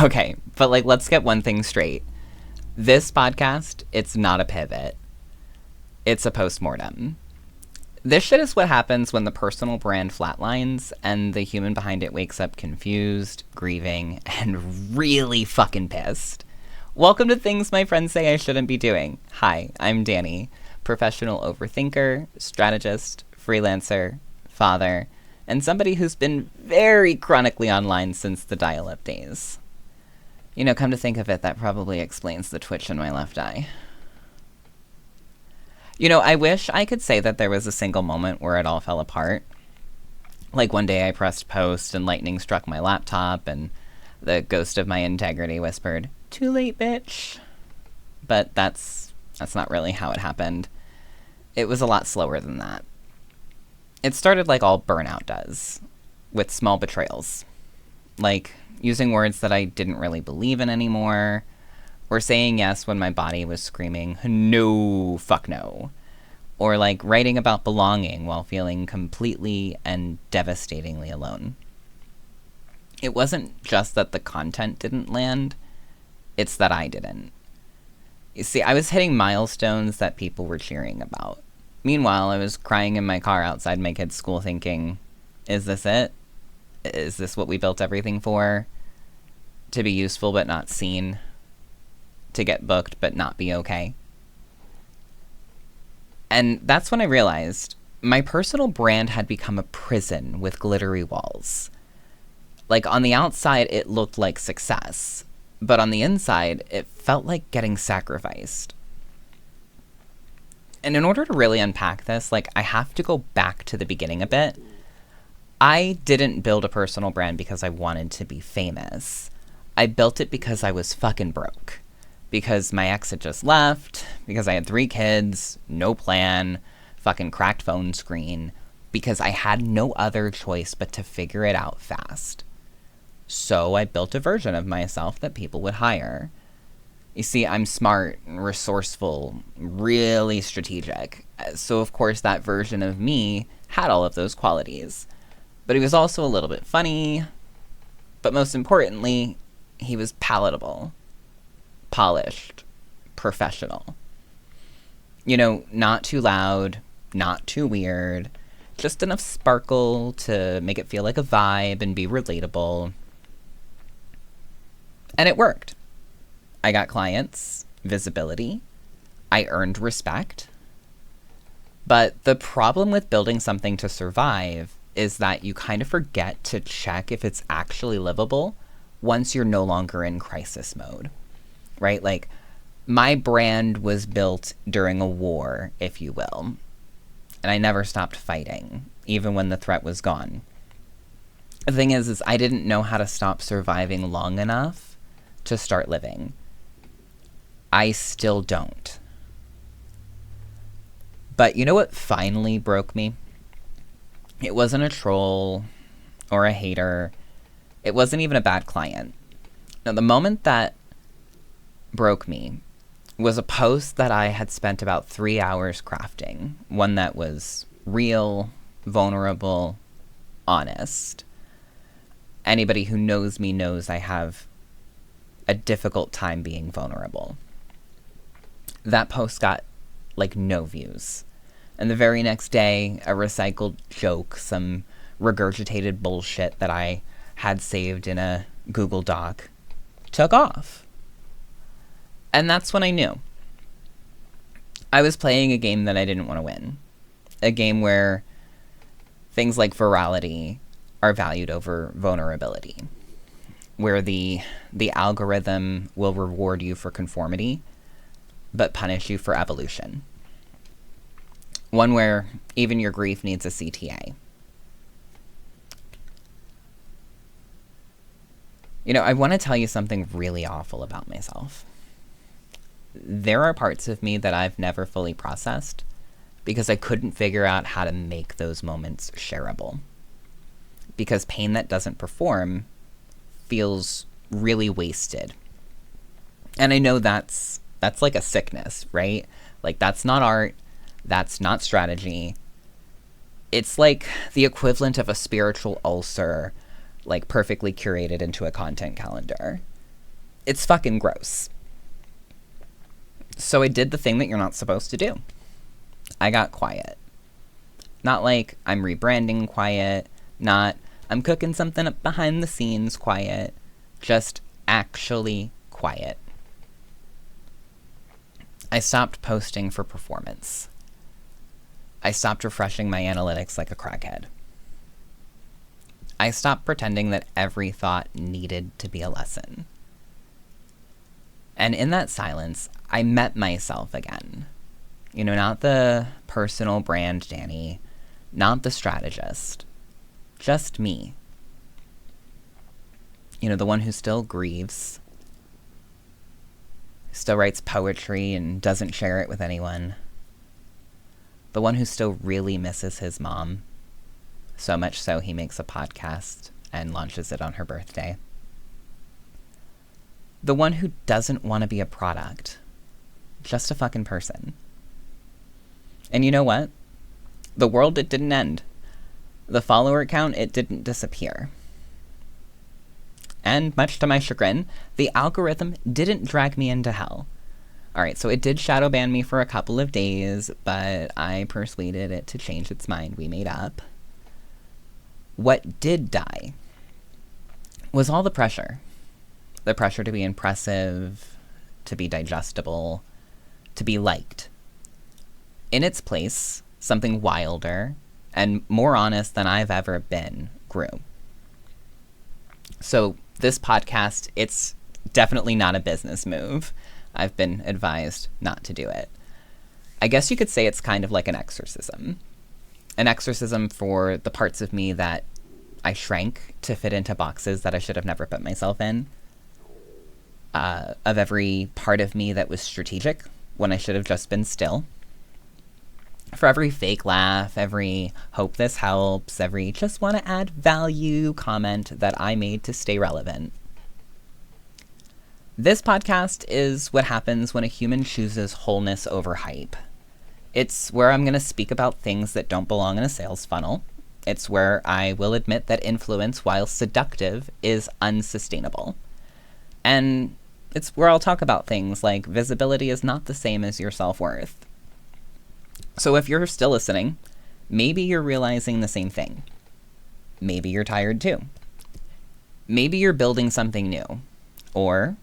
Okay, but like, let's get one thing straight. This podcast, it's not a pivot. It's a postmortem. This shit is what happens when the personal brand flatlines and the human behind it wakes up confused, grieving, and really fucking pissed. Welcome to Things My Friends Say I Shouldn't Be Doing. Hi, I'm Danny, professional overthinker, strategist, freelancer, father, and somebody who's been very chronically online since the dial-up days. You know, come to think of it, that probably explains the twitch in my left eye. You know, I wish I could say that there was a single moment where it all fell apart. Like one day I pressed post and lightning struck my laptop and the ghost of my integrity whispered, "Too late, bitch." But that's not really how it happened. It was a lot slower than that. It started like all burnout does, with small betrayals. Like using words that I didn't really believe in anymore, or saying yes when my body was screaming, "No, fuck no." Or like writing about belonging while feeling completely and devastatingly alone. It wasn't just that the content didn't land, it's that I didn't. You see, I was hitting milestones that people were cheering about. Meanwhile, I was crying in my car outside my kid's school thinking, is this it? Is this what we built everything for? To be useful but not seen? To get booked but not be okay? And that's when I realized my personal brand had become a prison with glittery walls. Like on the outside, it looked like success, but on the inside, it felt like getting sacrificed. And in order to really unpack this, like I have to go back to the beginning a bit. I didn't build a personal brand because I wanted to be famous. I built it because I was fucking broke. Because my ex had just left, because I had 3 kids, no plan, fucking cracked phone screen, because I had no other choice but to figure it out fast. So I built a version of myself that people would hire. You see, I'm smart, resourceful, really strategic. So of course that version of me had all of those qualities. But he was also a little bit funny, but most importantly, he was palatable. Polished, professional. You know, not too loud, not too weird, just enough sparkle to make it feel like a vibe and be relatable. And it worked. I got clients, visibility, I earned respect. But the problem with building something to survive is that you kind of forget to check if it's actually livable once you're no longer in crisis mode. Right? Like, my brand was built during a war, if you will. And I never stopped fighting, even when the threat was gone. The thing is I didn't know how to stop surviving long enough to start living. I still don't. But you know what finally broke me? It wasn't a troll or a hater. It wasn't even a bad client. Now, the moment that broke me was a post that I had spent about 3 hours crafting. One that was real, vulnerable, honest. Anybody who knows me knows I have a difficult time being vulnerable. That post got like no views. And the very next day, a recycled joke, some regurgitated bullshit that I had saved in a Google Doc, took off. And that's when I knew. I was playing a game that I didn't want to win. A game where things like virality are valued over vulnerability. Where the algorithm will reward you for conformity, but punish you for evolution. One where even your grief needs a CTA. You know, I want to tell you something really awful about myself. There are parts of me that I've never fully processed because I couldn't figure out how to make those moments shareable. Because pain that doesn't perform feels really wasted. And I know that's like a sickness, right? Like that's not art, that's not strategy. It's like the equivalent of a spiritual ulcer, like perfectly curated into a content calendar. It's fucking gross. So I did the thing that you're not supposed to do. I got quiet. Not like I'm rebranding quiet, not I'm cooking something up behind the scenes quiet, just actually quiet. I stopped posting for performance. I stopped refreshing my analytics like a crackhead. I stopped pretending that every thought needed to be a lesson. And in that silence, I met myself again. You know, not the personal brand Danny, not the strategist, just me. You know, the one who still grieves, still writes poetry and doesn't share it with anyone. The one who still really misses his mom, so much so he makes a podcast and launches it on her birthday. The one who doesn't want to be a product, just a fucking person. And you know what? The world, it didn't end. The follower count, it didn't disappear. And much to my chagrin, the algorithm didn't drag me into hell. Alright, so it did shadow ban me for a couple of days, but I persuaded it to change its mind. We made up. What did die was all the pressure. The pressure to be impressive, to be digestible, to be liked. In its place, something wilder and more honest than I've ever been grew. So this podcast, it's definitely not a business move. I've been advised not to do it. I guess you could say it's kind of like an exorcism. An exorcism for the parts of me that I shrank to fit into boxes that I should have never put myself in. Of every part of me that was strategic when I should have just been still. For every fake laugh, every hope this helps, every just want to add value comment that I made to stay relevant. This podcast is what happens when a human chooses wholeness over hype. It's where I'm going to speak about things that don't belong in a sales funnel. It's where I will admit that influence, while seductive, is unsustainable. And it's where I'll talk about things like visibility is not the same as your self-worth. So if you're still listening, maybe you're realizing the same thing. Maybe you're tired too. Maybe you're building something new. Or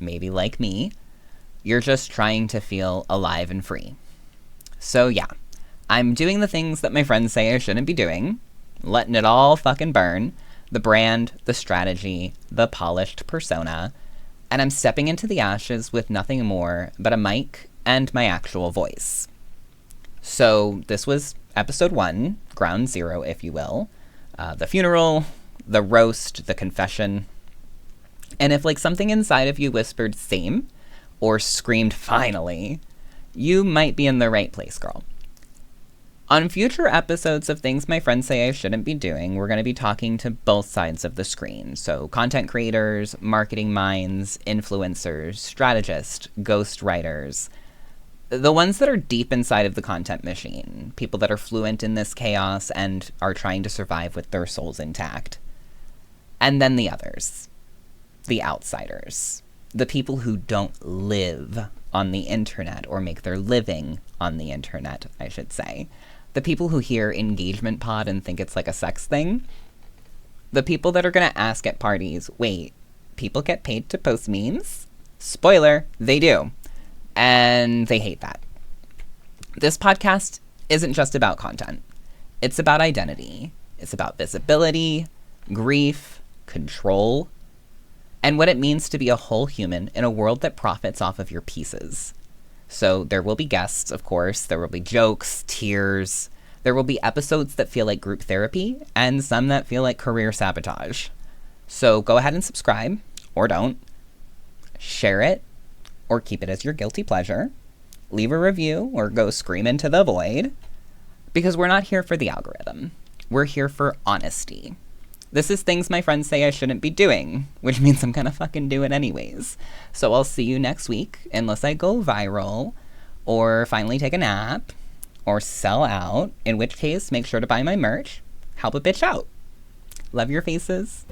maybe like me, you're just trying to feel alive and free. So yeah, I'm doing the things that my friends say I shouldn't be doing, letting it all fucking burn, the brand, the strategy, the polished persona, and I'm stepping into the ashes with nothing more but a mic and my actual voice. So this was episode 1, ground zero, if you will. The funeral, the roast, the confession. And if like something inside of you whispered same or screamed finally, you might be in the right place, girl. On future episodes of things my friends say I shouldn't be doing, we're going to be talking to both sides of the screen. So content creators, marketing minds, influencers, strategists, ghost writers. The ones that are deep inside of the content machine. People that are fluent in this chaos and are trying to survive with their souls intact. And then the others. The outsiders. The people who don't live on the internet or make their living on the internet, I should say. The people who hear engagement pod and think it's like a sex thing. The people that are going to ask at parties, wait, people get paid to post memes? Spoiler, they do. And they hate that. This podcast isn't just about content. It's about identity. It's about visibility, grief, control, and what it means to be a whole human in a world that profits off of your pieces. So there will be guests, of course. There will be jokes, tears. There will be episodes that feel like group therapy and some that feel like career sabotage. So go ahead and subscribe, or don't. Share it, or keep it as your guilty pleasure. Leave a review, or go scream into the void. Because we're not here for the algorithm. We're here for honesty. This is things my friends say I shouldn't be doing, which means I'm gonna fucking do it anyways. So I'll see you next week, unless I go viral, or finally take a nap, or sell out, in which case make sure to buy my merch. Help a bitch out. Love your faces.